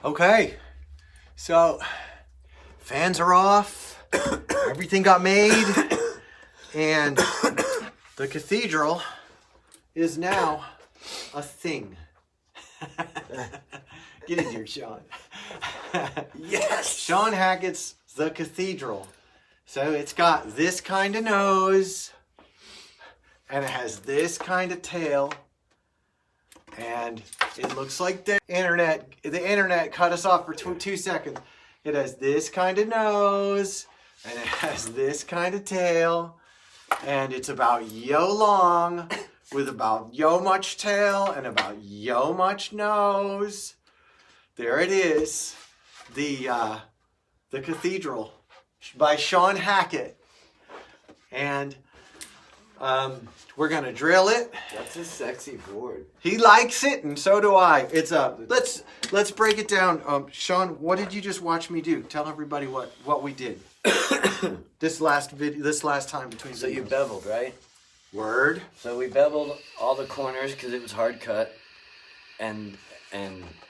Okay, so fans are off, everything got made, and the cathedral is now a thing. Get in here, Sean. Yes! Sean Hackett's The Cathedral. So it's got this kind of nose, and it has this kind of tail, and it looks like the internet cut us off for 2 seconds. It has this kind of nose, and it has this kind of tail, and it's about yo long, with about yo much tail and about yo much nose. There it is, the Cathedral by Sean Hackett, and we're gonna drill it. That's a sexy board. He likes it, and so do I. It's let's break it down. Sean, what did you just watch me do? Tell everybody what we did this last time between. So videos. you beveled, right? Word. So we beveled all the corners because it was hard cut, and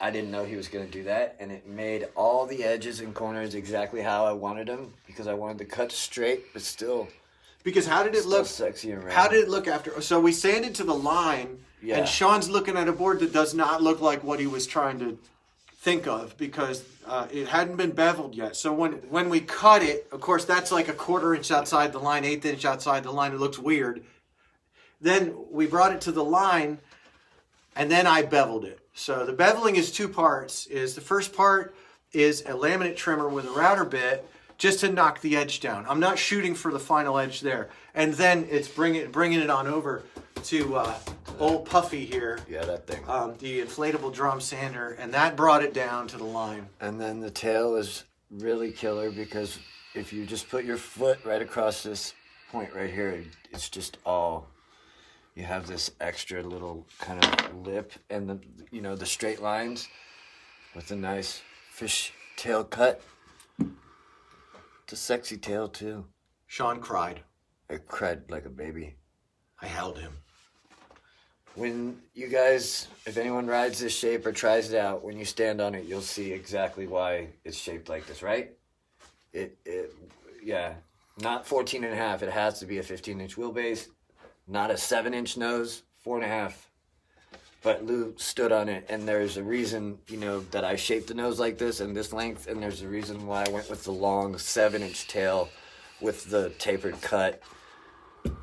I didn't know he was going to do that, and it made all the edges and corners exactly how I wanted them because I wanted the cut straight, but still. Because how did it look? Sexy and round. How did it look after? So we sanded to the line, Yeah. and Sean's looking at a board that does not look like what he was trying to think of because it hadn't been beveled yet. So when we cut it, of course, that's like a 1/4 inch outside the line, 1/8 inch outside the line. It looks weird. Then we brought it to the line, and then I beveled it. So the beveling is 2 parts. The first part is a laminate trimmer with a router bit, just to knock the edge down. I'm not shooting for the final edge there. And then it's bringing it on over to old Puffy here. Yeah, that thing. The inflatable drum sander, and that brought it down to the line. And then the tail is really killer because if you just put your foot right across this point right here, it's just all, you have this extra little kind of lip and the straight lines with a nice fish tail cut. It's a sexy tail too. Sean cried. I cried like a baby. I held him. When you guys, if anyone rides this shape or tries it out, when you stand on it, you'll see exactly why it's shaped like this, right? Yeah, not 14.5. It has to be a 15-inch wheelbase, not a 7-inch nose, 4.5. But Lou stood on it, and there's a reason, that I shaped the nose like this and this length, and there's a reason why I went with the long 7-inch tail with the tapered cut.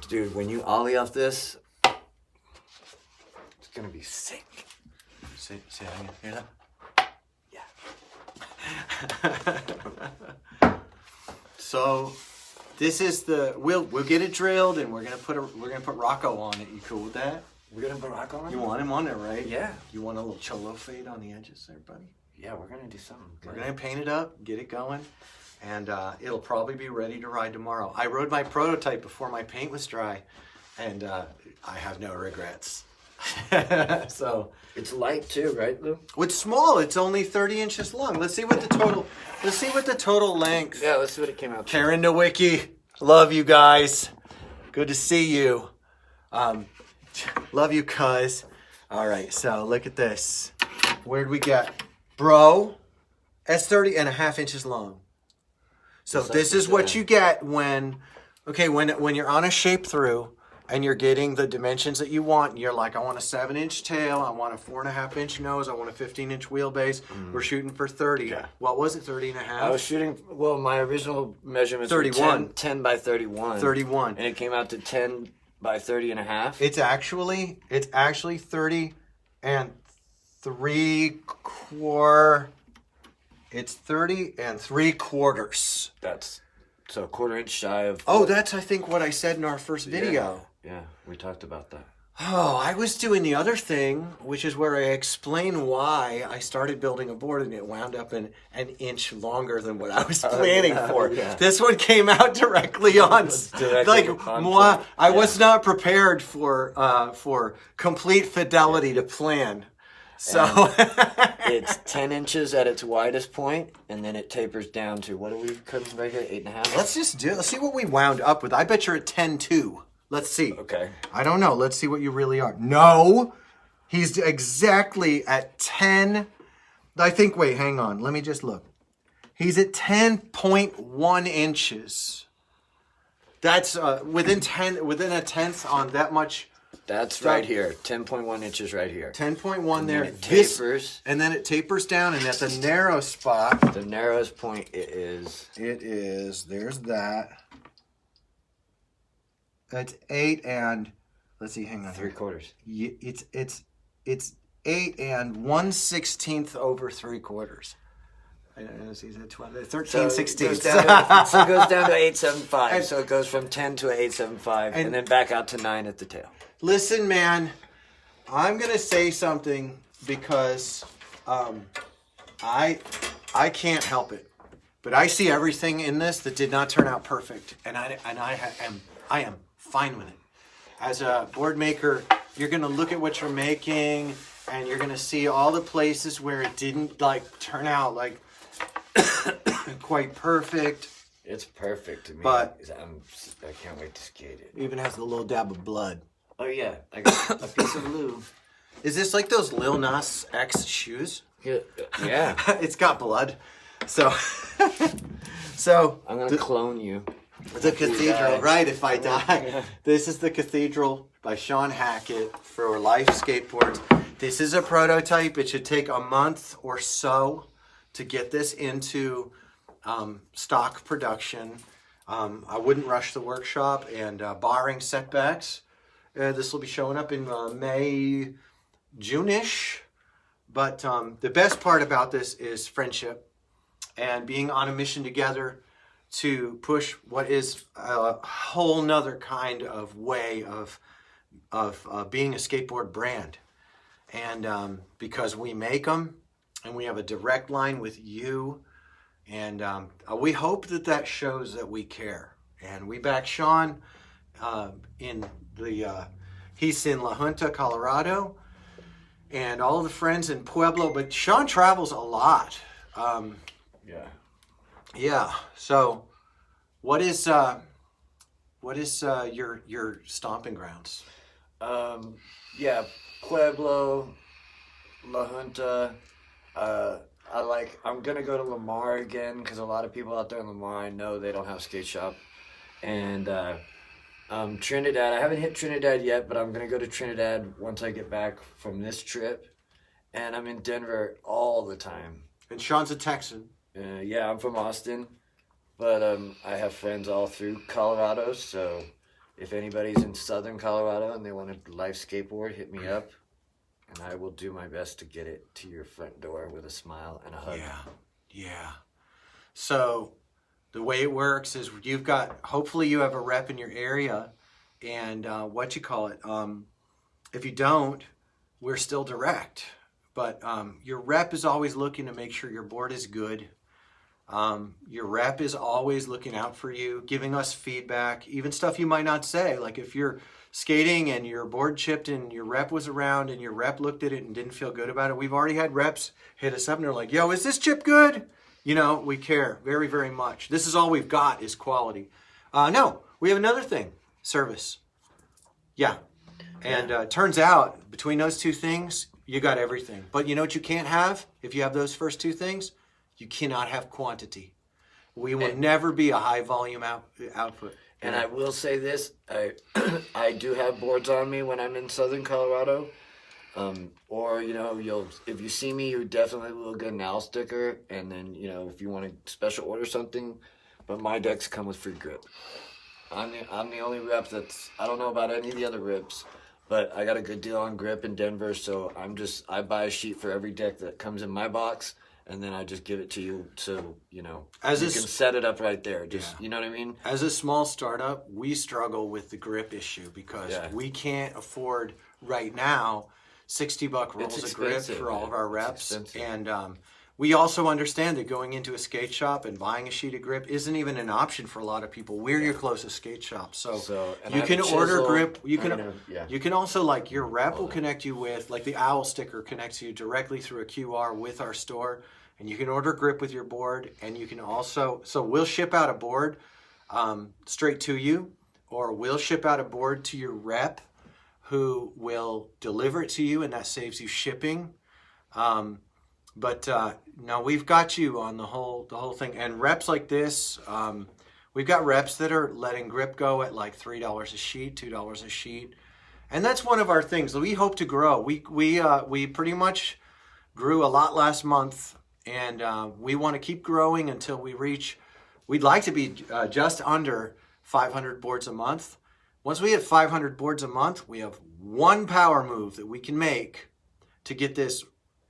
Dude, when you ollie off this, it's gonna be sick. Say that again. Hear that? Yeah. So this is we'll get it drilled, and we're gonna put Rocco on it. You cool with that? We're gonna put rock on it? You want him on there, right? Yeah. You want a little cholo fade on the edges there, buddy? Yeah, we're gonna do something good. We're going to paint it up, get it going, and it'll probably be ready to ride tomorrow. I rode my prototype before my paint was dry, and I have no regrets. So It's light too, right, Lou? it's small. It's only 30 inches long. Let's see what the total length. Yeah, let's see what it came out to. Karen Nowicki, love you guys. Good to see you. Love you, cuz. All right, so look at this. Where'd we get? Bro, that's 30.5 inches long. So this is what you get when you're on a shape through and you're getting the dimensions that you want. And you're like, I want a 7-inch tail. I want a 4.5-inch nose. I want a 15-inch wheelbase. We're shooting for 30. Yeah. What was it, 30.5? I was shooting, my original measurements 31. were 10 by 31. 31. And it came out to 10 by 30.5. It's actually 30 and 3/4. It's 30 and 3/4. That's so a 1/4 inch shy of. Oh, that's I think what I said in our first video. Yeah, we talked about that. Oh, I was doing the other thing, which is where I explain why I started building a board and it wound up an inch longer than what I was planning for. Yeah. This one came out directly on, I was not prepared for complete fidelity to plan. So It's 10 inches at its widest point, and then it tapers down to, what do we come right here, 8.5? let's see what we wound up with. I bet you're at 10.2. Let's see. Okay. I don't know. Let's see what you really are. No, he's exactly at 10 I think, wait, hang on. Let me just look. He's at 10.1 inches. That's within a tenth on that much. That's right here, 10.1 inches right here. 10.1 there. It tapers. And then it tapers down, and at the narrow spot. The narrowest point is. There's that. It's 8 and, let's see, hang on. 3/4. It's 8 and 1/16 over 3/4. I don't know, he's at 12, 13 16. So it goes down to 8.75. So it goes from 10 to 8.75, and then back out to 9 at the tail. Listen, man, I'm gonna say something because I can't help it, but I see everything in this that did not turn out perfect, and I am fine with it. As a board maker, you're gonna look at what you're making, and you're gonna see all the places where it didn't turn out quite perfect. It's perfect to me. But I can't wait to skate it. Even has a little dab of blood. Oh yeah, I got a piece of lube. Is this like those Lil Nas X shoes? Yeah. It's got blood. So I'm gonna clone you. The cathedral, right? If I die. Yeah. This is the cathedral by Sean Hackett for Life Skateboards. This is a prototype. It should take a month or so to get this into stock production. I wouldn't rush the workshop, and barring setbacks, this will be showing up in May, June-ish. But the best part about this is friendship and being on a mission together to push what is a whole nother kind of way of being a skateboard brand. And because we make them and we have a direct line with you, and we hope that shows that we care. And we back Sean he's in La Junta, Colorado, and all of the friends in Pueblo, but Sean travels a lot. Yeah. So, what is your stomping grounds? Pueblo, La Junta. I'm gonna go to Lamar again because a lot of people out there in Lamar I know they don't have skate shop, and Trinidad. I haven't hit Trinidad yet, but I'm gonna go to Trinidad once I get back from this trip, and I'm in Denver all the time. And Sean's a Texan. Yeah, I'm from Austin, but I have friends all through Colorado, so if anybody's in southern Colorado and they want a life skateboard, hit me up, and I will do my best to get it to your front door with a smile and a hug. Yeah. So the way it works is hopefully you have a rep in your area, and if you don't, we're still direct. But your rep is always looking to make sure your board is good. Your rep is always looking out for you, giving us feedback, even stuff you might not say. Like if you're skating and your board chipped and your rep was around and your rep looked at it and didn't feel good about it. We've already had reps hit us up and they're like, yo, is this chip good? We care very, very much. This is all we've got is quality. No, we have another thing, service. Yeah. And turns out between those two things, you got everything. But you know what you can't have if you have those first two things? You cannot have quantity. We will never be a high volume output. And I will say this, I do have boards on me when I'm in southern Colorado. Or, if you see me, you definitely will get an owl sticker. And then, if you want to special order something, but my decks come with free grip. I'm the only rep I don't know about any of the other reps, but I got a good deal on grip in Denver. So I buy a sheet for every deck that comes in my box. And then I just give it to you so, you can set it up right there. You know what I mean? As a small startup, we struggle with the grip issue because we can't afford right now $60 rolls of grip for all of our reps. And we also understand that going into a skate shop and buying a sheet of grip isn't even an option for a lot of people. We're your closest skate shop. So you can order grip. You can also, your rep will connect you with, the owl sticker connects you directly through a QR with our store. And you can order grip with your board. And you can also, we'll ship out a board straight to you, or we'll ship out a board to your rep who will deliver it to you, and that saves you shipping. But no, we've got you on the whole thing. And reps like this, we've got reps that are letting grip go at like $3 a sheet, $2 a sheet. And that's one of our things. We hope to grow. We pretty much grew a lot last month, and we want to keep growing until we reach, we'd like to be just under 500 boards a month. Once we hit 500 boards a month, we have one power move that we can make to get this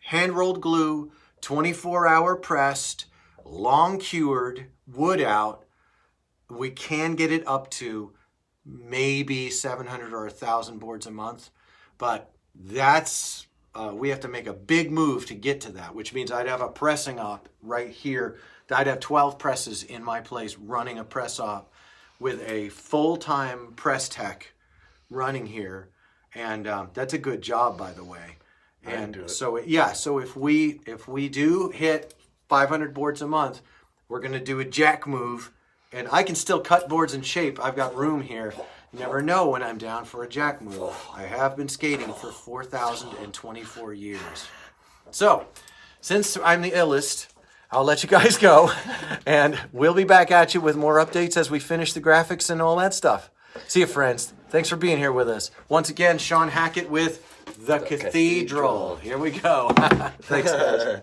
hand-rolled glue, 24-hour pressed, long cured, wood out. We can get it up to maybe 700 or 1,000 boards a month, but that's we have to make a big move to get to that, which means I'd have a pressing op right here. I'd have 12 presses in my place running a press op with a full-time press tech running here, and that's a good job, by the way. And so so if we do hit 500 boards a month, we're going to do a jack move. And I can still cut boards in shape. I've got room here. You never know when I'm down for a jack move. I have been skating for 4,024 years. So, since I'm the illest, I'll let you guys go. And we'll be back at you with more updates as we finish the graphics and all that stuff. See you, friends. Thanks for being here with us. Once again, Sean Hackett with The Cathedral. Here we go. Thanks, guys.